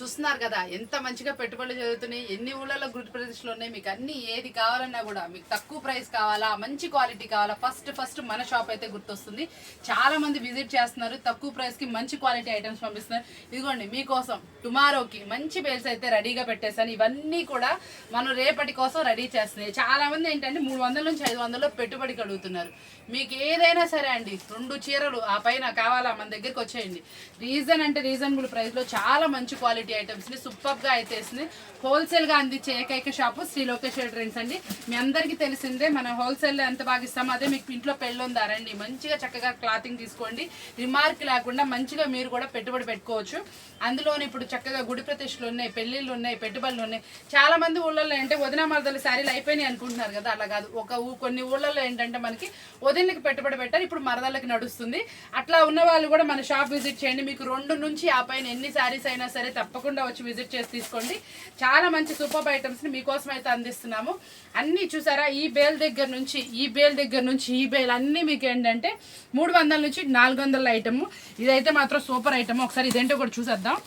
చూస్తున్నారు కదా ఎంత మంచిగా పెట్టుబడులు జరుగుతున్నాయి, ఎన్ని ఊళ్ళలో గుడి ప్రదేశాలు ఉన్నాయి. మీకు అన్ని ఏది కావాలన్నా కూడా మీకు తక్కువ ప్రైస్ కావాలా, మంచి క్వాలిటీ కావాలా, ఫస్ట్ మన షాప్ అయితే గుర్తొస్తుంది. చాలా మంది విజిట్ చేస్తున్నారు, తక్కువ ప్రైస్ కి మంచి క్వాలిటీ ఐటమ్స్ పంపిస్తున్నారు. ఇదిగోండి మీకోసం టుమారోకి మంచి బేల్స్ అయితే రెడీగా పెట్టేశాను. ఇవన్నీ కూడా మనం రేపటి కోసం రెడీ చేస్తున్నాయి. చాలా మంది ఏంటంటే 300 నుంచి 500 పెట్టుబడికి అడుగుతున్నారు. మీకు ఏదైనా సరే అండి, 2 చీరలు ఆ పైన కావాలా మన దగ్గరికి వచ్చేయండి. రీజనబుల్ ప్రైస్ లో చాలా మంచి క్వాలిటీ ఐటమ్స్ ని సూపర్ గా అయితే హోల్సేల్ గా అందించే ఏకైక షాపు శ్రీ లోకేశ్వర ట్రెండ్స్ అండి. మీ అందరికీ తెలిసిందే మనం హోల్సేల్ లో ఎంత బాగా ఇస్తామో అదే మీకు ఇంట్లో పెళ్ళి ఉందారండి, మంచిగా చక్కగా క్లాతింగ్ తీసుకోండి, రిమార్క్ లేకుండా మంచిగా మీరు కూడా పెట్టుబడి పెట్టుకోవచ్చు. అందులోని ఇప్పుడు చక్కగా గుడి ప్రతిష్టలు ఉన్నాయి, పెళ్లిళ్ళు ఉన్నాయి, పెట్టుబడులు ఉన్నాయి. చాలా మంది ఊళ్ళల్లో అంటే వదిన మరదలు శారీలు అయిపోయినాయి అనుకుంటున్నారు కదా, అలా కాదు. కొన్ని ఊళ్ళల్లో ఏంటంటే మనకి వదినకి పెట్టుబడి పెట్టారు, ఇప్పుడు మరదలకి నడుస్తుంది. అట్లా ఉన్న వాళ్ళు కూడా మన షాప్ విజిట్ చేయండి. మీకు 2 నుంచి ఆ పైన ఎన్ని శారీస్ అయినా సరే తప్పకుండా వచ్చి విజిట్ చేసి తీసుకోండి. చాలా మంచి సూపర్ ఐటమ్స్ ని మీకోసం అయితే అందిస్తున్నాము. అన్ని చూసారా, ఈ బేల్ దగ్గర నుంచి ఈ బేల్ అన్ని మీకు ఏంటంటే 300 నుంచి 400 ఐటమ్. ఇదైతే మాత్రం సూపర్ ఐటమ్. ఒకసారి ఇదేంటో కూడా చూసేద్దాం.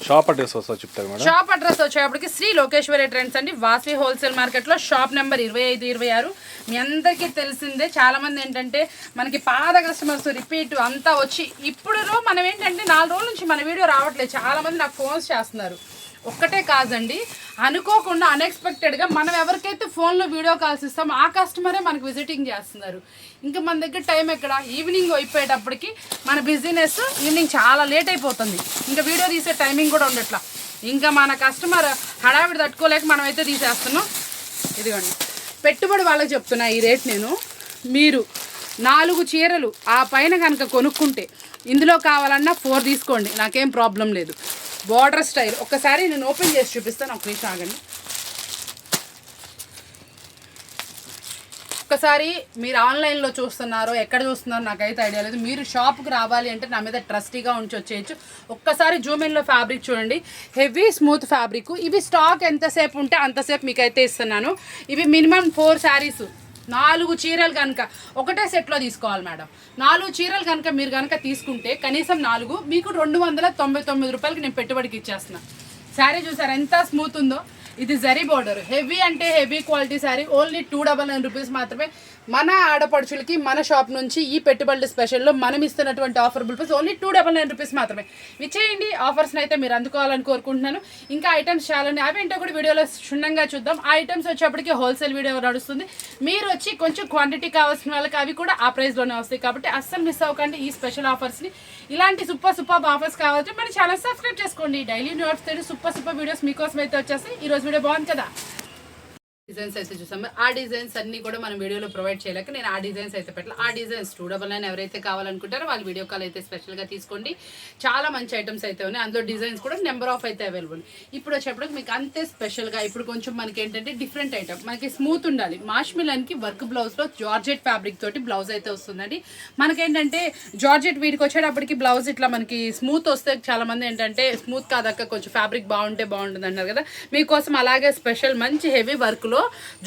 షాప్ అడ్రస్ చెప్తారు మేడం. షాప్ అడ్రస్ వచ్చేటప్పటికి శ్రీ లోకేశ్వరి ట్రెండ్స్ అండి, వాసవి హోల్సేల్ మార్కెట్ లో షాప్ నెంబర్ 25, 26. మీ అందరికీ తెలిసిందే. చాలా మంది ఏంటంటే మనకి పాత కస్టమర్స్ రిపీట్ అంతా వచ్చి ఇప్పుడు మనం ఏంటంటే 4 రోజుల నుంచి మన వీడియో రావట్లేదు. చాలా మంది నాకు ఫోన్స్ చేస్తున్నారు. ఒక్కటే కాదండి, అనుకోకుండా అన్ఎక్స్పెక్టెడ్గా మనం ఎవరికైతే ఫోన్లో వీడియో కాల్స్ ఇస్తామో ఆ కస్టమరే మనకు విజిటింగ్ చేస్తున్నారు. ఇంకా మన దగ్గర టైం ఎక్కడ, ఈవినింగ్ అయిపోయేటప్పటికి మన బిజినెస్ ఈవినింగ్ చాలా లేట్ అయిపోతుంది. ఇంకా వీడియో తీసే టైమింగ్ కూడా ఉండట్లా. ఇంకా మన కస్టమర్ హడావిడి తట్టుకోలేక మనం అయితే తీసేస్తున్నాం. ఇదిగోండి పెట్టుబడి వాళ్ళకి చెప్తున్నా ఈ రేట్. మీరు 4 చీరలు ఆ పైన కనుక కొనుక్కుంటే ఇందులో కావాలన్నా 4 తీసుకోండి, నాకేం ప్రాబ్లం లేదు. బార్డర్ స్టైల్ ఒక్కసారి నేను ఓపెన్ చేసి చూపిస్తాను, ఒక నిమిషం ఆగండి. ఒక్కసారి మీరు ఆన్లైన్లో చూస్తున్నారో ఎక్కడ చూస్తున్నారో నాకైతే ఐడియా లేదు. మీరు షాప్కి రావాలి అంటే నా మీద ట్రస్టీగా ఉంచి వచ్చేయచ్చు. ఒక్కసారి జూమిన్లో ఫ్యాబ్రిక్ చూడండి, హెవీ స్మూత్ ఫ్యాబ్రిక్. ఇవి స్టాక్ ఎంతసేపు ఉంటే అంతసేపు మీకైతే ఇస్తున్నాను. ఇవి మినిమం 4 శారీస్, 4 చీరలు కనుక ఒకటే సెట్లో తీసుకోవాలి మేడం. 4 చీరలు కనుక మీరు కనుక తీసుకుంటే కనీసం 4 మీకు 299 రూపాయలకి నేను పెట్టుబడికి ఇచ్చేస్తున్నా. శారీ చూసారు ఎంత స్మూత్ ఉందో. ఇది జరీ బోర్డర్, హెవీ అంటే heavy quality sari. Only 299 rupees మాత్రమే. మన ఆడపడుచులకి మన షాప్ నుంచి ఈ పెట్టుబడుల స్పెషల్లో మనం ఇస్తున్నటువంటి ఆఫర్బుల్ ప్రైస్ ఓన్లీ 299 రూపీస్ మాత్రమే. ఇచ్చేయండి ఆఫర్స్ని అయితే మీరు అందుకోవాలని కోరుకుంటున్నాను. ఇంకా ఐటమ్స్ చాలని అవేంటో కూడా వీడియోలో క్షుణ్ణంగా చూద్దాం. ఆ ఐటమ్స్ వచ్చేప్పటికి హోల్సేల్ వీడియో నడుస్తుంది. మీరు వచ్చి కొంచెం క్వాంటిటీ కావాల్సిన వాళ్ళకి అవి కూడా ఆ ప్రైస్లోనే వస్తాయి. కాబట్టి అస్సలు మిస్ అవ్వకండి ఈ స్పెషల్ ఆఫర్స్ని. ఇలాంటి సూపర్ ఆఫర్స్ కావాలంటే మన ఛానల్ సబ్స్క్రైబ్ చేసుకోండి. డైలీ నోట్స్ సూపర్ వీడియోస్ మీకోసం అయితే వచ్చేస్తాయి. ఈరోజు వీడియో బాగుంది కదా. డిజైన్స్ అయితే చూసాము. ఆ డిజైన్స్ అన్ని కూడా మనం వీడియోలో ప్రొవైడ్ చేయలేక నేను ఆ డిజైన్స్ అయితే పెట్టాలి. ఆ డిజైన్స్ 299 ఎవరైతే కావాలనుకుంటారో వాళ్ళు వీడియో కాల్ అయితే స్పెషల్గా తీసుకోండి. చాలా మంచి ఐటమ్స్ అయితే ఉన్నాయి. అందులో డిజైన్స్ కూడా నెంబర్ ఆఫ్ అయితే అవైలబుల్. ఇప్పుడు వచ్చేప్పటికి మీకు అంతే స్పెషల్గా ఇప్పుడు కొంచెం మనకి ఏంటంటే డిఫరెంట్ ఐటమ్, మనకి స్మూత్ ఉండాలి. మాష్మిలన్కి వర్క్ బ్లౌజ్లో జార్జెట్ ఫ్యాబ్రిక్ తోటి బ్లౌజ్ అయితే వస్తుందండి. మనకేంటంటే జార్జెట్ వీటికి వచ్చేటప్పటికి బ్లౌజ్ ఇట్లా మనకి స్మూత్ వస్తే చాలా మంది ఏంటంటే స్మూత్ కాదక్క కొంచెం ఫ్యాబ్రిక్ బాగుంటే బాగుంటుంది అన్నారు కదా. మీకోసం అలాగే స్పెషల్ మంచి హెవీ వర్క్లో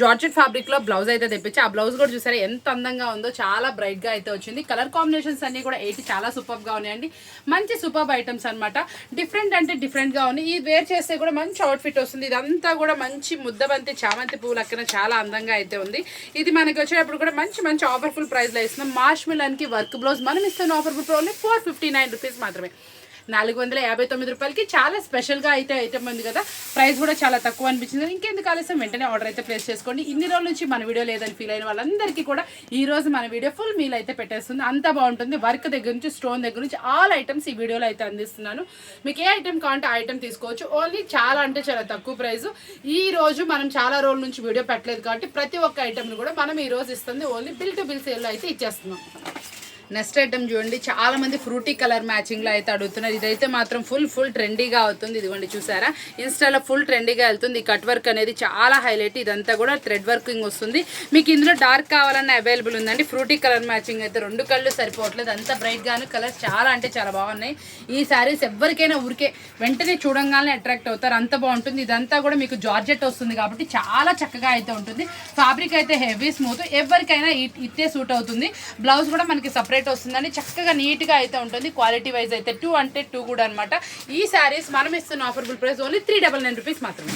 జార్జెట్ ఫ్యాబ్రిక్ లో బ్లౌజ్ అయితే తెప్పించి ఆ బ్లౌజ్ కూడా చూసారా ఎంత అందంగా ఉందో, చాలా బ్రైట్ గా అయితే వచ్చింది. కలర్ కాంబినేషన్స్ అన్ని కూడా 8 చాలా సూపర్ గా ఉన్నాయండి. మంచి సూపర్ ఐటమ్స్ అనమాట. డిఫరెంట్ అంటే డిఫరెంట్ గా ఉంది. ఈ వేర్ చేస్తే కూడా మంచి అవుట్ఫిట్ వస్తుంది. ఇదంతా కూడా మంచి ముద్దబంతి చామంతి పువ్వులు అక్కడ చాలా అందంగా అయితే ఉంది. ఇది మనకి వచ్చేటప్పుడు కూడా మంచి ఆఫర్ఫుల్ ప్రైస్ లో ఇస్తున్నాం. మాష్మిలన్కి వర్క్ బ్లౌజ్ మనం ఇస్తున్న ఆఫర్ఫుల్ ప్రైస్ 459 రూపీస్ మాత్రమే. 459 రూపాయలకి చాలా స్పెషల్గా అయితే ఐటమ్ ఉంది కదా. ప్రైస్ కూడా చాలా తక్కువ అనిపించింది. ఇంకెందుకు ఆలస్యం, వెంటనే ఆర్డర్ అయితే ప్లేస్ చేసుకోండి. ఇన్ని రోజుల నుంచి మన వీడియో లేదని ఫీల్ అయిన వాళ్ళందరికీ కూడా ఈ రోజు మన వీడియో ఫుల్ మీల్ అయితే పెట్టేస్తుంది. అంత బాగుంటుంది. వర్క్ దగ్గర నుంచి స్టోన్ దగ్గర నుంచి ఆల్ ఐటమ్స్ ఈ వీడియోలో అయితే అందిస్తున్నాను. మీకు ఏ ఐటమ్ కావాలంటే ఆ ఐటమ్ తీసుకోవచ్చు. ఓన్లీ చాలా అంటే చాలా తక్కువ ప్రైస్. ఈ రోజు మనం చాలా రోజుల నుంచి వీడియో పెట్టలేదు కాబట్టి ప్రతి ఒక్క ఐటమ్ని కూడా మనం ఈ రోజు ఇస్తుంది ఓన్లీ బిల్ టు బిల్ సేల్లో అయితే ఇచ్చేస్తున్నాం. నెక్స్ట్ ఐటమ్ చూడండి, చాలా మంది ఫ్రూటీ కలర్ మ్యాచింగ్ లో అయితే అడుగుతున్నారు. ఇదైతే మాత్రం ఫుల్ ట్రెండీగా అవుతుంది. ఇదిగోండి చూసారా, ఇన్స్టాలో ఫుల్ ట్రెండీగా వెళ్తుంది. ఈ కట్ వర్క్ అనేది చాలా హైలైట్. ఇదంతా కూడా థ్రెడ్ వర్కింగ్ వస్తుంది. మీకు ఇందులో డార్క్ కావాలన్నా అవైలబుల్ ఉందండి. ఫ్రూటీ కలర్ మ్యాచింగ్ అయితే 2 కళ్ళు సరిపోవట్లేదు, అంత బ్రైట్ గాను కలర్స్ చాలా అంటే చాలా బాగున్నాయి. ఈ శారీస్ ఎవరికైనా ఊరికే వెంటనే చూడంగానే అట్రాక్ట్ అవుతారు, అంత బాగుంటుంది. ఇదంతా కూడా మీకు జార్జెట్ వస్తుంది కాబట్టి చాలా చక్కగా అయితే ఉంటుంది. ఫ్యాబ్రిక్ అయితే హెవీ స్మూత్, ఎవరికైనా ఇట్టే సూట్ అవుతుంది. బ్లౌజ్ కూడా మనకి సపరేట్ రేట్ వస్తుందండి. చక్కగా నీట్గా అయితే ఉంటుంది. క్వాలిటీ వైజ్ అయితే 2 అంటే 2 కూడా అనమాట. ఈ శారీస్ మనం ఇస్తున్న ఆఫర్బుల్ ప్రైస్ ఓన్లీ 399 రూపీస్ మాత్రమే.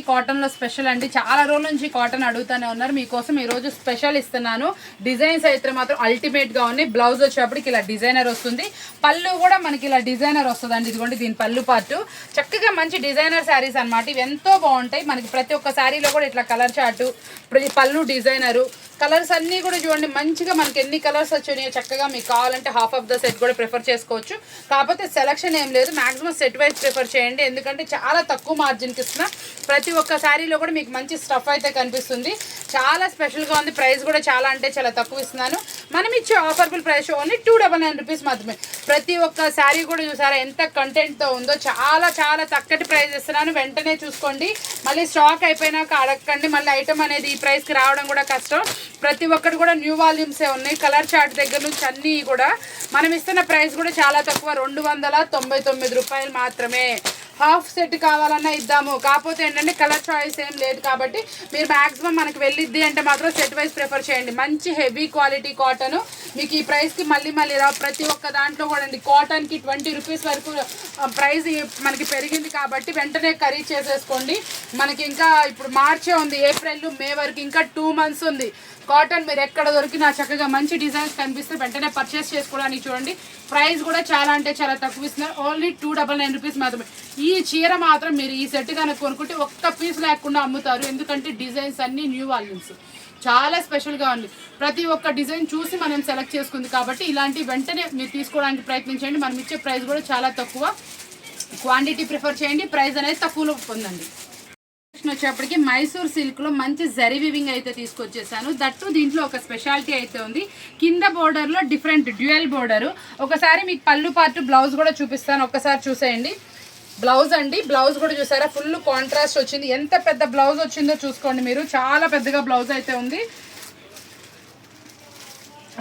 కాటన్లో స్పెషల్ అండి, చాలా రోజుల నుంచి కాటన్ అడుగుతూనే ఉన్నారు. మీకోసం ఈరోజు స్పెషల్ ఇస్తున్నాను. డిజైన్స్ అయితే మాత్రం అల్టిమేట్గా ఉన్నాయి. బ్లౌజ్ వచ్చేప్పటికి ఇలా డిజైనర్ వస్తుంది, పళ్ళు కూడా మనకి ఇలా డిజైనర్ వస్తుందండి. ఇదిగోండి దీని పళ్ళు పార్ట్. చక్కగా మంచి డిజైనర్ శారీస్ అనమాట. ఇవి ఎంతో బాగుంటాయి. మనకి ప్రతి ఒక్క శారీలో కూడా ఇట్లా కలర్ చార్టు, పళ్ళు డిజైనరు, కలర్స్ అన్నీ కూడా చూడండి మంచిగా మనకి ఎన్ని కలర్స్ వచ్చినాయో. చక్కగా మీకు కావాలంటే హాఫ్ ఆఫ్ ద సెట్ కూడా ప్రిఫర్ చేసుకోవచ్చు. కాకపోతే సెలక్షన్ ఏం లేదు, మ్యాక్సిమం సెట్ వైజ్ ప్రిఫర్ చేయండి. ఎందుకంటే చాలా తక్కువ మార్జిన్కి ఇస్తున్నా. ప్రతి ఒక్క శారీలో కూడా మీకు మంచి స్టఫ్ అయితే కనిపిస్తుంది. చాలా స్పెషల్గా ఉంది. ప్రైస్ కూడా చాలా అంటే చాలా తక్కువ ఇస్తున్నాను. మనం ఇచ్చే ఆఫర్బుల్ ప్రైస్ ఓన్లీ 299 రూపీస్ మాత్రమే. ప్రతి ఒక్క శారీ కూడా చూసారా ఎంత కంటెంట్తో ఉందో. చాలా చాలా తక్కువ ప్రైస్ ఇస్తున్నాను. వెంటనే చూసుకోండి. మళ్ళీ స్టాక్ అయిపోయినాక అడగండి. మళ్ళీ ఐటమ్ అనేది ఈ ప్రైస్కి రావడం కూడా కష్టం. ప్రతి ఒక్కటి కూడా న్యూ వాల్యూమ్సే ఉన్నాయి. కలర్ చార్ట్ దగ్గర నుంచి అన్నీ కూడా మనం ఇస్తున్న ప్రైస్ కూడా చాలా తక్కువ, 299 రూపాయలు మాత్రమే. హాఫ్ సెట్ కావాలన్నా ఇద్దాము. కాకపోతే ఏంటంటే కలర్ చాయిస్ ఏం లేదు కాబట్టి మీరు మ్యాక్సిమం మనకి వెళ్ళిద్ది అంటే మాత్రం సెట్ వైజ్ ప్రిఫర్ చేయండి. మంచి హెవీ క్వాలిటీ కాటన్ మీకు ఈ ప్రైస్కి మళ్ళీ రా. ప్రతి ఒక్క దాంట్లో కూడా అండి కాటన్కి 20 రూపీస్ వరకు ప్రైస్ మనకి పెరిగింది కాబట్టి వెంటనే ఖరీదు చేసేసుకోండి. మనకి ఇంకా ఇప్పుడు మార్చే ఉంది, ఏప్రిల్ మే వరకు ఇంకా 2 మంత్స్ ఉంది. కాటన్ మీరు ఎక్కడ దొరికినా చక్కగా మంచి డిజైన్స్ కనిపిస్తే వెంటనే పర్చేస్ చేసుకోవడానికి చూడండి. ప్రైస్ కూడా చాలా అంటే చాలా తక్కువ ఇస్తున్నారు. ఓన్లీ 299 రూపీస్ మాత్రమే. ఈ చీర మాత్రం మీరు ఈ సెట్ కనుక కొనుక్కుంటే ఒక్క పీస్ లేకుండా అమ్ముతారు. ఎందుకంటే డిజైన్స్ అన్నీ న్యూ వాల్యూమ్స్ చాలా స్పెషల్గా ఉంది. ప్రతి ఒక్క డిజైన్ చూసి మనం సెలెక్ట్ చేసుకుంది కాబట్టి ఇలాంటి వెంటనే మీరు తీసుకోవడానికి ప్రయత్నించండి. మనం ఇచ్చే ప్రైస్ కూడా చాలా తక్కువ. క్వాంటిటీ ప్రిఫర్ చేయండి, ప్రైస్ అనేది తక్కువలో పొందండి. వచ్చేప్పటికి మైసూర్ సిల్క్ లో మంచి జరీ వివింగ్ అయితే తీసుకొచ్చేసాను. దట్టు దీంట్లో ఒక స్పెషాలిటీ అయితే ఉంది. కింద బోర్డర్ లో డిఫరెంట్ డ్యూయల్ బోర్డర్. ఒకసారి మీకు పళ్ళు పార్ట్ బ్లౌజ్ కూడా చూపిస్తాను, ఒకసారి చూసేయండి. బ్లౌజ్ అండి, బ్లౌజ్ కూడా చూసారా ఫుల్ కాంట్రాస్ట్ వచ్చింది. ఎంత పెద్ద బ్లౌజ్ వచ్చిందో చూసుకోండి మీరు. చాలా పెద్దగా బ్లౌజ్ అయితే ఉంది.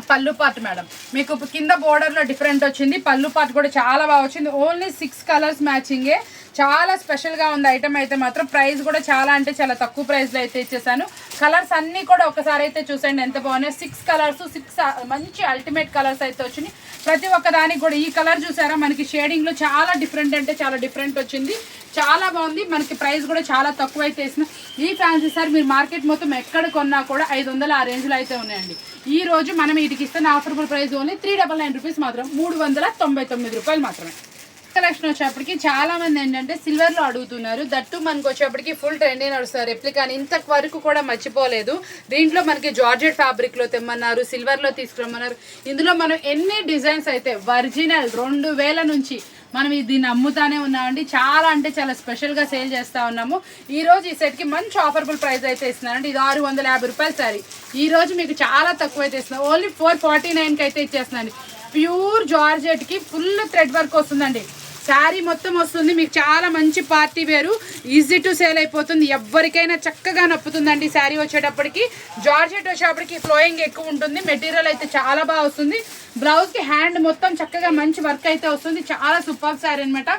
పళ్ళు పార్ట్ మేడం మీకు కింద బోర్డర్లో డిఫరెంట్ వచ్చింది. పళ్ళు పార్ట్ కూడా చాలా బాగా వచ్చింది. ఓన్లీ 6 కలర్స్ మ్యాచింగే. చాలా స్పెషల్గా ఉంది ఐటమ్ అయితే మాత్రం. ప్రైస్ కూడా చాలా అంటే చాలా తక్కువ ప్రైస్లో అయితే ఇచ్చేసాను. కలర్స్ అన్నీ కూడా ఒకసారి అయితే చూసండి ఎంత బాగున్నాయి. 6 కలర్స్, 6 మంచి అల్టిమేట్ కలర్స్ అయితే వచ్చినాయి. ప్రతి ఒక్క దానికి కూడా ఈ కలర్ చూసారా మనకి షేడింగ్లో చాలా డిఫరెంట్ అంటే చాలా డిఫరెంట్ వచ్చింది. చాలా బాగుంది. మనకి ప్రైస్ కూడా చాలా తక్కువ అయితే ఇస్తున్నా. ఈ ఫ్యాన్సీ సార్ మీరు మార్కెట్ మొత్తం ఎక్కడ కొన్నా కూడా 500 ఆ రేంజ్లో అయితే ఉన్నాయండి. ఈ రోజు మనం వీటికి ఇస్తున్న ఆఫర్బుల్ ప్రైస్ ఓన్లీ 399 రూపీస్ మాత్రం, 399 రూపాయలు మాత్రమే. కలెక్షన్ వచ్చేప్పటికి చాలా మంది ఏంటంటే సిల్వర్ లో అడుగుతున్నారు. దట్టు మనకు వచ్చేప్పటికి ఫుల్ ట్రెండ్ నడుస్తారు. రెప్లికాని ఇంత వరకు కూడా మర్చిపోలేదు. దీంట్లో మనకి జార్జెట్ ఫ్యాబ్రిక్ లో తెమ్మన్నారు, సిల్వర్ లో తీసుకురమ్మన్నారు. ఇందులో మనం ఎన్ని డిజైన్స్ అయితే ఒరిజినల్ 2000 నుంచి మనం దీన్ని అమ్ముతానే ఉన్నామండి. చాలా అంటే చాలా స్పెషల్గా సేల్ చేస్తూ ఉన్నాము. ఈ రోజు ఈ సెట్కి మంచి ఆఫర్బుల్ ప్రైస్ అయితే ఇస్తున్నానండి. ఇది 650 రూపాయల శారీ. ఈ రోజు మీకు చాలా తక్కువ అయితే ఇస్తున్నాం. ఓన్లీ 449కి అయితే ఇచ్చేస్తున్నాండి. ప్యూర్ జార్జెట్కి ఫుల్ థ్రెడ్ వర్క్ వస్తుందండి. శారీ మొత్తం వస్తుంది. మీకు చాలా మంచి పార్టీ వేరు, ఈజీ టు సేల్ అయిపోతుంది. ఎవరికైనా చక్కగా నప్పుతుందండి. శారీ వచ్చేటప్పటికి జార్జెట్ వచ్చేటప్పటికి ఫ్లోయింగ్ ఎక్కువ ఉంటుంది. మెటీరియల్ అయితే చాలా బాగా వస్తుంది. బ్లౌజ్కి హ్యాండ్ మొత్తం చక్కగా మంచి వర్క్ అయితే వస్తుంది. చాలా సూపర్ శారీ అనమాట.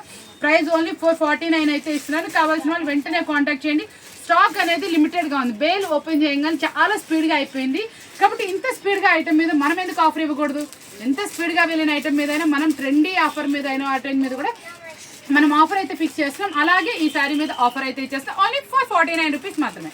ప్రైస్ ఓన్లీ 449 అయితే ఇస్తున్నాను. కావాల్సిన వాళ్ళు వెంటనే కాంటాక్ట్ చేయండి. స్టాక్ అనేది లిమిటెడ్గా ఉంది. బేల్ ఓపెన్ చేయగానే చాలా స్పీడ్గా అయిపోయింది కాబట్టి ఇంత స్పీడ్గా ఐటమ్ మీద మనం ఎందుకు ఆఫర్ ఇవ్వకూడదు. ఎంత స్పీడ్గా వెళ్ళిన ఐటమ్ మీద అయినా మనం ట్రెండీ ఆఫర్ మీద అయినా ఐటమ్ మీద కూడా మనం ఆఫర్ అయితే ఫిక్స్ చేస్తున్నాం. అలాగే ఈ శారీ మీద ఆఫర్ అయితే ఇచ్చేస్తాం. ఓన్లీ 449 రూపీస్ మాత్రమే.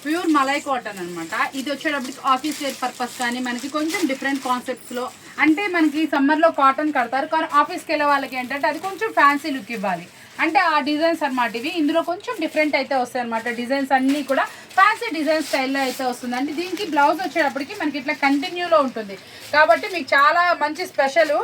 ప్యూర్ మలై కాటన్ అనమాట. ఇది వచ్చేటప్పటికి ఆఫీస్ వేర్ పర్పస్ కానీ మనకి కొంచెం డిఫరెంట్ కాన్సెప్ట్స్లో, అంటే మనకి సమ్మర్లో కాటన్ కడతారు కానీ ఆఫీస్కి వెళ్ళే వాళ్ళకి ఏంటంటే అది కొంచెం ఫ్యాన్సీ లుక్ ఇవ్వాలి అంటే ఆ డిజైన్స్ అనమాట ఇవి. ఇందులో కొంచెం డిఫరెంట్ అయితే వస్తాయి అనమాట. డిజైన్స్ అన్నీ కూడా ఫ్యాన్సీ డిజైన్ స్టైల్లో అయితే వస్తుందండి. దీనికి బ్లౌజ్ వచ్చేటప్పటికి మనకి ఇట్లా కంటిన్యూలో ఉంటుంది కాబట్టి మీకు చాలా మంచి స్పెషల్.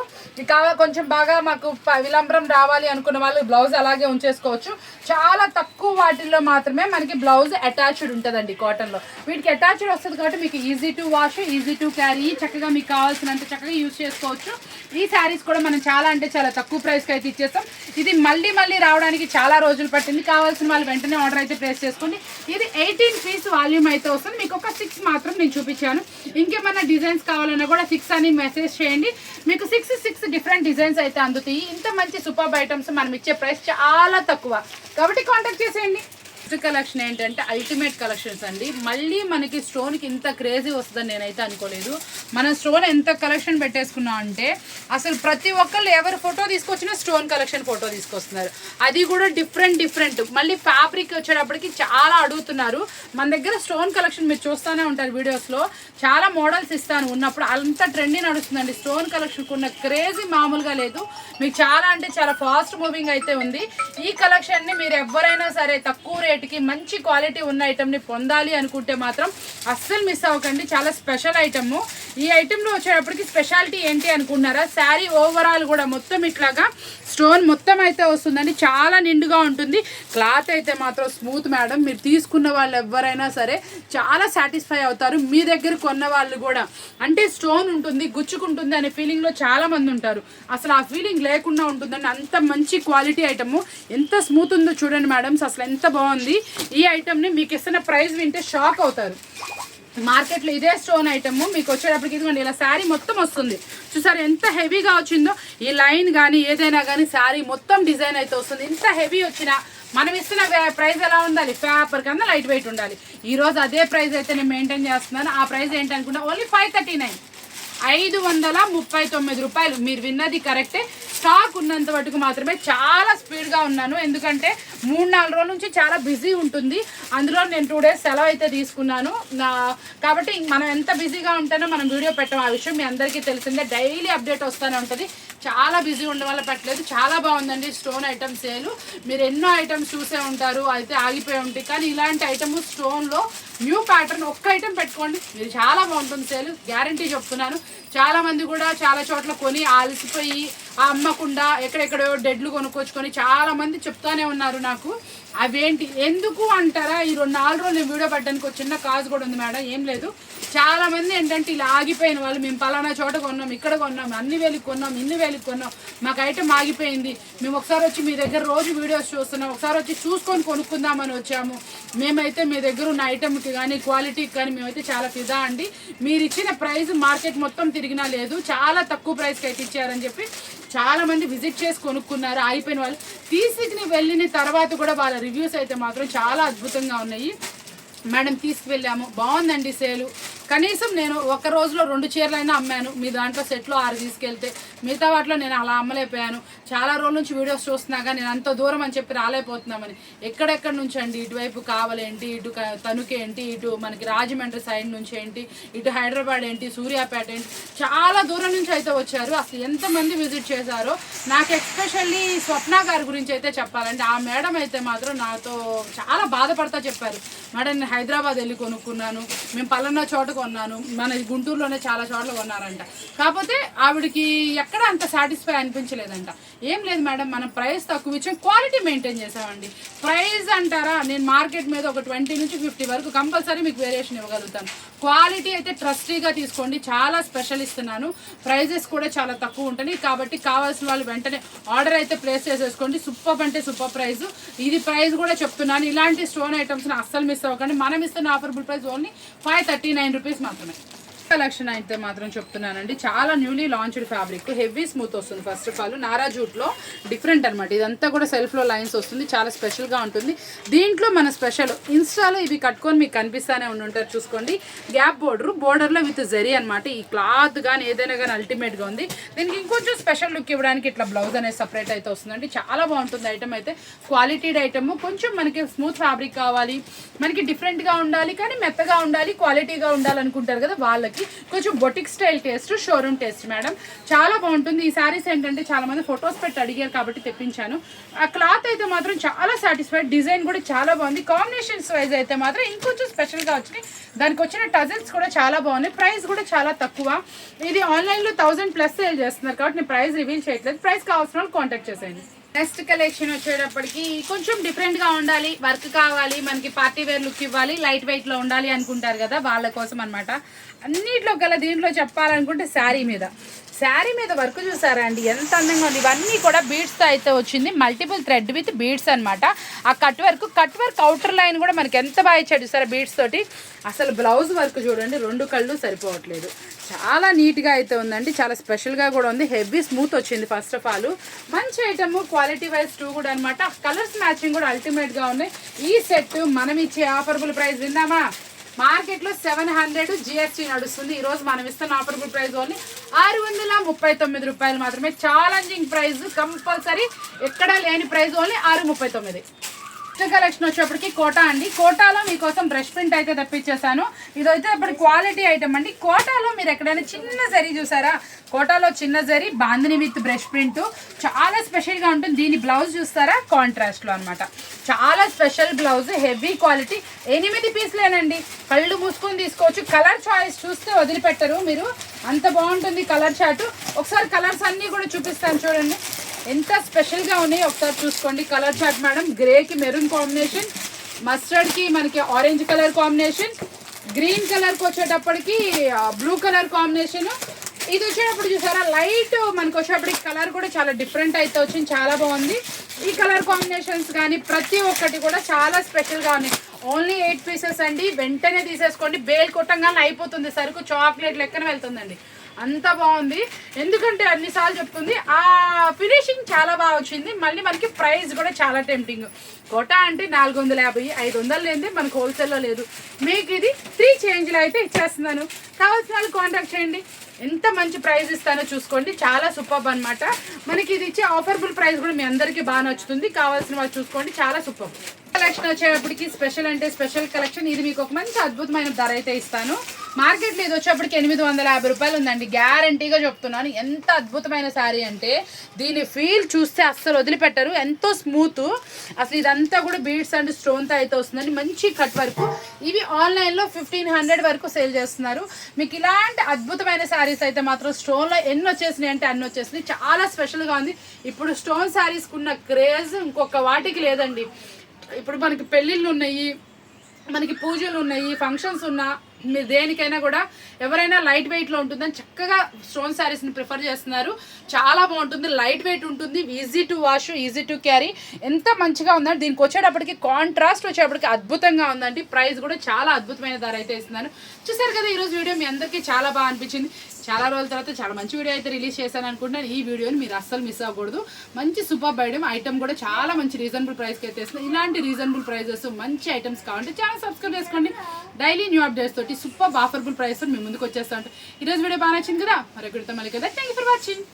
కొంచెం బాగా మాకు విలంబరం రావాలి అనుకున్న వాళ్ళు బ్లౌజ్ అలాగే ఉంచేసుకోవచ్చు. చాలా తక్కువ వాటిల్లో మాత్రమే మనకి బ్లౌజ్ అటాచ్డ్ ఉంటుందండి కాటన్లో. వీటికి అటాచ్డ్ వస్తుంది కాబట్టి మీకు easy to wash, easy to carry, చక్కగా మీకు కావాల్సినంత చక్కగా యూజ్ చేసుకోవచ్చు. ఈ శారీస్ కూడా మనం చాలా అంటే చాలా తక్కువ ప్రైస్కి అయితే ఇచ్చేస్తాం. ఇది మళ్ళీ రావడానికి చాలా రోజులు పట్టింది. కావాల్సిన వాళ్ళు వెంటనే ఆర్డర్ అయితే ప్లేస్ చేసుకోండి. ఇది 18 పీస్ వాల్యూమ్ అయితే వస్తుంది. మీకు ఒక 6 మాత్రం నేను చూపించాను. ఇంకేమైనా డిజైన్స్ కావాలన్నా కూడా 6 అని మెసేజ్ చేయండి. మీకు 6 డిఫరెంట్ డిజైన్స్ అయితే అందుతాయి. ఇంత మంచి సూపర్ ఐటమ్స్ మనం ఇచ్చే ప్రైస్ చాలా తక్కువ కాబట్టి కాంటాక్ట్ చేసేయండి. నెక్స్ట్ కలెక్షన్ ఏంటంటే అల్టిమేట్ కలెక్షన్స్ అండి. మళ్ళీ మనకి స్టోన్కి ఇంత క్రేజీ వస్తుందని నేనైతే అనుకోలేదు. మనం స్టోన్ ఎంత కలెక్షన్ పెట్టేసుకున్నాం అంటే అసలు ప్రతి ఒక్కళ్ళు ఎవరు ఫోటో తీసుకొచ్చినా స్టోన్ కలెక్షన్ ఫోటో తీసుకొస్తున్నారు. అది కూడా డిఫరెంట్. మళ్ళీ ఫ్యాబ్రిక్ వచ్చేటప్పటికి చాలా అడుగుతున్నారు. మన దగ్గర స్టోన్ కలెక్షన్ మీరు చూస్తూనే ఉంటారు వీడియోస్లో, చాలా మోడల్స్ ఇస్తాను ఉన్నప్పుడు. అంత ట్రెండీ నడుస్తుందండి స్టోన్ కలెక్షన్కి ఉన్న క్రేజీ మామూలుగా లేదు. మీకు చాలా అంటే చాలా ఫాస్ట్ మూవింగ్ అయితే ఉంది. ఈ కలెక్షన్ని మీరు ఎవరైనా సరే తక్కువ రేటుకి మంచి క్వాలిటీ ఉన్న ఐటమ్ని పొందాలి అనుకుంటే మాత్రం అస్సలు మిస్ అవ్వకండి. చాలా స్పెషల్ ఐటమ్. ఈ ఐటెంలో వచ్చేటప్పటికి స్పెషాలిటీ ఏంటి అనుకుంటున్నారా, శారీ ఓవరాల్ కూడా మొత్తం ఇట్లాగా స్టోన్ మొత్తం అయితే వస్తుందండి. చాలా నిండుగా ఉంటుంది. క్లాత్ అయితే మాత్రం స్మూత్ మేడం. మీరు తీసుకున్న వాళ్ళు ఎవరైనా సరే చాలా సాటిస్ఫై అవుతారు. మీ దగ్గర కొన్న వాళ్ళు కూడా అంటే స్టోన్ ఉంటుంది గుచ్చుకుంటుంది అనే ఫీలింగ్లో చాలా మంది ఉంటారు. అసలు ఆ ఫీలింగ్ లేకుండా ఉంటుందండి. అంత మంచి క్వాలిటీ ఐటమ్. ఎంత స్మూత్ ఉందో చూడండి మేడమ్స్, అసలు ఎంత బాగుంది. ఈ ఐటమ్ని మీకు ఇస్తున్న ప్రైస్ వింటే షాక్ అవుతారు. మార్కెట్లో ఇదే స్టోన్ ఐటమ్ మీకు వచ్చేటప్పటికి ఇదిగోండి ఇలా శారీ మొత్తం వస్తుంది. చూసారు ఎంత హెవీగా వచ్చిందో. ఈ లైన్ కానీ ఏదైనా కానీ శారీ మొత్తం డిజైన్ అయితే వస్తుంది. ఇంత హెవీ వచ్చినా మనం ఇస్తున్న ప్రైస్ ఎలా ఉండాలి, పేపర్ కన్నా లైట్ వెయిట్ ఉండాలి. ఈరోజు అదే ప్రైస్ అయితే నేను మెయింటైన్ చేస్తున్నాను. ఆ ప్రైస్ ఏంటనుకుంటా ఓన్లీ 539, 539 రూపాయలు. మీరు విన్నది కరెక్టే. స్టాక్ ఉన్నంత మటుకు మాత్రమే. చాలా స్పీడ్గా ఉన్నాను ఎందుకంటే 3-4 రోజుల నుంచి చాలా బిజీ ఉంటుంది. అందులో నేను 2 డేస్ సెలవు అయితే తీసుకున్నాను. కాబట్టి మనం ఎంత బిజీగా ఉంటానో మనం వీడియో పెట్టాం. ఆ విషయం మీ అందరికీ తెలిసిందే. డైలీ అప్డేట్ వస్తూనే ఉంటుంది. చాలా బిజీ ఉండడం వల్ల పెట్టలేదు. చాలా బాగుందండి స్టోన్ ఐటమ్ సేలు. మీరు ఎన్నో ఐటమ్స్ చూసే ఉంటారు అయితే ఆగిపోయి ఉంటాయి. కానీ ఇలాంటి ఐటమ్ స్టోన్లో న్యూ ప్యాటర్న్ ఒక్క ఐటమ్ పెట్టుకోండి, మీరు చాలా బాగుంటుంది సేలు. గ్యారంటీ చెప్తున్నాను. చాలా మంది కూడా చాలా చోట్ల కొని ఆలసిపోయి అమ్మకుండా ఎక్కడెక్కడో డెడ్లు కొనుక్కొచ్చుకొని చాలా మంది చెప్తానే ఉన్నారు నాకు. అవేంటి ఎందుకు అంటారా, ఈ 4 రోజులు వీడియో పెట్టడానికి ఒక చిన్న కాజ్ కూడా ఉంది మేడం. ఏం లేదు, చాలా మంది ఏంటంటే ఇలా ఆగిపోయిన వాళ్ళు, మేము పలానా చోట కొన్నాం, ఇక్కడ కొన్నాం, అన్ని వేలకు కొన్నాం, ఇన్ని వేలకు కొన్నాం, మాకు ఐటమ్ ఆగిపోయింది, మేము ఒకసారి వచ్చి మీ దగ్గర రోజు వీడియోస్ చూస్తున్నాం, ఒకసారి వచ్చి చూసుకొని కొనుక్కుందామని వచ్చాము. మేమైతే మీ దగ్గర ఉన్న ఐటమ్కి కానీ క్వాలిటీకి కానీ మేమైతే చాలా ఫిదా అండి. మీరు ఇచ్చిన ప్రైస్ మార్కెట్ మొత్తం తిరిగినా లేదు, చాలా తక్కువ ప్రైస్కి అయితే ఇచ్చారని చెప్పి చాలా మంది విజిట్ చేసి కొనుక్కున్నారు. ఆగిపోయిన వాళ్ళు తీసుకుని వెళ్ళిన తర్వాత కూడా వాళ్ళ రివ్యూస్ అయితే మాత్రం చాలా అద్భుతంగా ఉన్నాయి. మేడం తీసుకువెళ్ళాము, బాగుందండి సేలు. కనీసం నేను ఒక రోజులో 2 చీరలైనా అమ్మాను. మీ దాంట్లో సెట్లో 6 తీసుకెళ్తే, మిగతా వాటిలో నేను అలా అమ్మలేకపోయాను. చాలా రోజుల నుంచి వీడియోస్ చూస్తున్నాగా నేను అంత దూరం అని చెప్పి రాలేకపోతున్నామని. ఎక్కడెక్కడి నుంచి అండి, ఇటువైపు కావాలేంటి, ఇటు తణుకేంటి, ఇటు మనకి రాజమండ్రి సైడ్ నుంచి ఏంటి, ఇటు హైదరాబాద్ ఏంటి, సూర్యాపేట ఏంటి, చాలా దూరం నుంచి అయితే వచ్చారు. అసలు ఎంతమంది విజిట్ చేశారో. నాకు ఎస్పెషల్లీ స్వప్న గారి గురించి అయితే చెప్పాలంటే, ఆ మేడం అయితే మాత్రం నాతో చాలా బాధపడతా చెప్పారు. మేడం నేను హైదరాబాద్ వెళ్ళి కొనుక్కున్నాను, మేము పలానా చోట కొన్నాను, మన గుంటూరులోనే చాలా చోట్ల కొన్నారంట. కాకపోతే ఆవిడకి ఎక్కడ అంత సాటిస్ఫై అనిపించలేదంట. ఏం లేదు మేడం, మనం ప్రైస్ తక్కువ ఇచ్చాం, క్వాలిటీ మెయింటైన్ చేసామండి. ప్రైస్ అంటారా, నేను మార్కెట్ మీద ఒక 20 నుంచి 50 వరకు కంపల్సరీ మీకు వేరియేషన్ ఇవ్వగలుగుతాను. క్వాలిటీ అయితే ట్రస్టీగా తీసుకోండి, చాలా స్పెషల్ ఇస్తున్నాను. ప్రైజెస్ కూడా చాలా తక్కువ ఉంటాయి. కాబట్టి కావాల్సిన వాళ్ళు వెంటనే ఆర్డర్ అయితే ప్లేస్ చేసేసుకోండి. సూపర్ అంటే సూపర్ ప్రైస్. ఇది ప్రైస్ కూడా చెప్తున్నాను. ఇలాంటి స్టోన్ ఐటమ్స్ని అస్సలు మిస్ అవ్వకండి. మనం ఇస్తున్న ఆఫర్బుల్ ప్రైస్ ఓన్లీ 539 రూపీస్ మాత్రమే. కలెక్షన్ అయితే మాత్రం చెప్తున్నానండి, చాలా newly launched fabric, heavy smooth వస్తుంది. ఫస్ట్ ఆఫ్ ఆల్ నారా జూట్లో డిఫరెంట్ అనమాట. ఇదంతా కూడా సెల్ఫ్లో లైన్స్ వస్తుంది, చాలా స్పెషల్గా ఉంటుంది. దీంట్లో మన స్పెషల్ ఇన్స్టాలో ఇవి కట్టుకొని మీకు కనిపిస్తానే ఉంటారు. చూసుకోండి, గ్యాప్ బోర్డర్లో విత్ జరీ అనమాట. ఈ క్లాత్ కానీ ఏదైనా కానీ అల్టిమేట్గా ఉంది. దీనికి ఇంకొంచెం స్పెషల్ లుక్ ఇవ్వడానికి ఇట్లా బ్లౌజ్ అనేది సపరేట్ అయితే వస్తుందండి. చాలా బాగుంటుంది ఐటమ్ అయితే. క్వాలిటీడ్ ఐటమ్. కొంచెం మనకి స్మూత్ ఫ్యాబ్రిక్ కావాలి, మనకి డిఫరెంట్గా ఉండాలి, కానీ మెత్తగా ఉండాలి, క్వాలిటీగా ఉండాలనుకుంటారు కదా వాళ్ళకి కొంచెం boutique style taste, showroom taste madam. చాలా బాగుంటుంది. ఈ శారీస్ ఏంటంటే చాలా మంది ఫొటోస్ పెట్టి అడిగారు కాబట్టి తెప్పించాను. ఆ క్లాత్ అయితే మాత్రం చాలా సాటిస్ఫైడ్. డిజైన్ కూడా చాలా బాగుంది. కాంబినేషన్స్ వైజ్ అయితే మాత్రం ఇంకొంచెం స్పెషల్గా వచ్చినాయి. దానికి వచ్చిన టజల్స్ కూడా చాలా బాగున్నాయి. ప్రైస్ కూడా చాలా తక్కువ. ఇది ఆన్లైన్లో 1000+ సేల్ చేస్తున్నారు కాబట్టి నేను ప్రైస్ రివీల్ చేయట్లేదు. ప్రైస్ కావాల్సిన వాళ్ళు కాంటాక్ట్ చేసేయండి. నెక్స్ట్ కలెక్షన్ వచ్చేటప్పటికి కొంచెం డిఫరెంట్గా ఉండాలి, వర్క్ కావాలి, మనకి పార్టీ వేర్ లుక్ ఇవ్వాలి, లైట్ వెయిట్లో ఉండాలి అనుకుంటారు కదా వాళ్ళ కోసం అనమాట. అన్నిట్లో గల దీంట్లో చెప్పాలనుకుంటే శారీ మీద వర్క్ చూసారా అండి, ఎంత అందంగా ఉంది. ఇవన్నీ కూడా బీడ్స్తో అయితే వచ్చింది. మల్టిపుల్ థ్రెడ్ విత్ బీడ్స్ అనమాట. ఆ కట్ వర్క్ అవుటర్ లైన్ కూడా మనకి ఎంత బాగా ఇచ్చాడు చూసారా బీడ్స్ తోటి. అసలు బ్లౌజ్ వర్క్ చూడండి, 2 కళ్ళు సరిపోవట్లేదు. చాలా నీట్గా అయితే ఉందండి, చాలా స్పెషల్గా కూడా ఉంది. హెవీ స్మూత్ వచ్చింది. ఫస్ట్ ఆఫ్ ఆల్ మంచి ఐటమ్, క్వాలిటీ వైజ్ 2 కూడా అనమాట. కలర్స్ మ్యాచింగ్ కూడా అల్టిమేట్గా ఉన్నాయి. ఈ సెట్ మనం ఇచ్చే ఆఫర్బుల్ ప్రైస్ విందామా? మార్కెట్లో 700 జిఎస్టీ నడుస్తుంది. ఈరోజు మనం ఇస్తున్న ఆఫర్బుల్ ప్రైస్ ఓన్లీ 639 రూపాయలు మాత్రమే. ఛాలెంజింగ్ ప్రైస్, కంపల్సరీ ఎక్కడా లేని ప్రైస్ ఓన్లీ 639. కలెక్షన్ వచ్చేప్పటికి కోటా అండి. కోటాలో మీకోసం బ్రష్ ప్రింట్ అయితే తెప్పించేసాను. ఇదైతే ఇప్పుడు క్వాలిటీ ఐటమ్ అండి. కోటాలో మీరు ఎక్కడైనా చిన్న జరీ చూసారా? కోటాలో చిన్న zari bandhani with brush print చాలా స్పెషల్గా ఉంటుంది. దీని బ్లౌజ్ చూస్తారా? కాంట్రాస్ట్లో అనమాట. చాలా స్పెషల్ బ్లౌజ్, హెవీ క్వాలిటీ. 8 పీస్లేనండి. కళ్ళు మూసుకొని తీసుకోవచ్చు. కలర్ చాయిస్ చూస్తే వదిలిపెట్టరు మీరు, అంత బాగుంటుంది కలర్ చార్ట్. ఒకసారి కలర్స్ అన్నీ కూడా చూపిస్తాను చూడండి, ఎంత స్పెషల్గా ఉన్నాయి ఒకసారి చూసుకోండి. కలర్ చార్ట్ మేడం, గ్రేకి మెరూన్ కాంబినేషన్, మస్టర్డ్కి మనకి ఆరెంజ్ కలర్ కాంబినేషన్, గ్రీన్ కలర్కి వచ్చేటప్పటికి బ్లూ కలర్ కాంబినేషన్. ఇది వచ్చేటప్పుడు చూసారా లైట్ మనకు వచ్చేటప్పటికి కలర్ కూడా చాలా డిఫరెంట్ అయితే వచ్చింది, చాలా బాగుంది. ఈ కలర్ కాంబినేషన్స్ కానీ ప్రతి ఒక్కటి కూడా చాలా స్పెషల్గా ఉన్నాయి. ఓన్లీ 8 పీసెస్ అండి. వెంటనే తీసేసుకోండి, బేల్ కొట్టంగానే అయిపోతుంది సరుకు, చాక్లెట్ లెక్కన వెళ్తుందండి. అంత బాగుంది. ఎందుకంటే అన్నిసార్లు చెప్తుంది, ఆ ఫినిషింగ్ చాలా బాగా వచ్చింది. మళ్ళీ మనకి ప్రైస్ కూడా చాలా టెంప్టింగ్. కోటా అంటే 450, 500 లేనిదే మనకు హోల్సేల్లో లేదు. మీకు ఇది 3 చేంజ్లో అయితే ఇచ్చేస్తున్నాను. కావాల్సిన వాళ్ళు కాంటాక్ట్ చేయండి. ఎంత మంచి ప్రైస్ ఇస్తానో చూసుకోండి, చాలా సూపర్ అనమాట. మనకి ఇది ఇచ్చే ఆఫర్బుల్ ప్రైస్ కూడా మీ అందరికీ బాగా నచ్చుతుంది. కావాల్సిన వాళ్ళు చూసుకోండి, చాలా సూపర్. కలెక్షన్ వచ్చేటప్పటికి స్పెషల్ అంటే స్పెషల్ కలెక్షన్. ఇది మీకు ఒక మంచి అద్భుతమైన ధర అయితే ఇస్తాను. మార్కెట్లో ఇది వచ్చేప్పటికి 850 రూపాయలు ఉందండి. గ్యారంటీగా చెప్తున్నాను. ఎంత అద్భుతమైన శారీ అంటే దీని ఫీల్ చూస్తే అస్సలు వదిలిపెట్టరు. ఎంతో స్మూత్, అసలు ఇదంతా కూడా బీడ్స్ అండ్ స్టోన్తో అయితే వస్తుందండి. మంచి కట్ వర్క్. ఇవి ఆన్లైన్లో 1500 వరకు సేల్ చేస్తున్నారు. మీకు ఇలాంటి అద్భుతమైన శారీస్ అయితే మాత్రం స్టోన్లో ఎన్ని వచ్చేసినాయి అంటే అన్ని వచ్చేసినాయి. చాలా స్పెషల్గా ఉంది. ఇప్పుడు స్టోన్ శారీస్కి ఉన్న క్రేజ్ ఇంకొక వాటికి లేదండి. ఇప్పుడు మనకి పెళ్ళిళ్ళు ఉన్నాయి, మనకి పూజలు ఉన్నాయి, ఫంక్షన్స్ ఉన్నా, మీరు దేనికైనా కూడా ఎవరైనా లైట్ వెయిట్లో ఉంటుందని చక్కగా స్టోన్ శారీస్ని ప్రిఫర్ చేస్తున్నారు. చాలా బాగుంటుంది, లైట్ వెయిట్ ఉంటుంది, easy to wash, easy to carry. ఎంత మంచిగా ఉందండి. దీనికి వచ్చేటప్పటికి కాంట్రాస్ట్ వచ్చేటప్పటికి అద్భుతంగా ఉందండి. ప్రైస్ కూడా చాలా అద్భుతమైన ధర అయితే ఇస్తున్నాను. చూసారు కదా, ఈరోజు వీడియో మీ అందరికీ చాలా బాగా అనిపించింది. చాలా రోజుల తర్వాత చాలా మంచి వీడియో అయితే రిలీజ్ చేశాను అనుకుంటున్నాను. ఈ వీడియోని మీరు అస్సలు మిస్ అవ్వకూడదు. మంచి సూపర్ ఐటమ్ కూడా చాలా మంచి రీజనబుల్ ప్రైస్కి అయితే ఇస్తున్నాను. ఇలాంటి రీజనబుల్ ప్రైజెస్ మంచి ఐటమ్స్ కావాలంటే ఛానల్ సబ్స్క్రైబ్ చేసుకోండి. డైలీ న్యూ అప్డేట్స్ తోటి సూపర్ ఆఫర్బుల్ ప్రైస్ మీ ముందుకు వచ్చేస్తా ఉంటాను. ఈరోజు వీడియో బాగా నచ్చింది కదా, మరొకటితో మళ్ళీ కదా. Thank you for watching.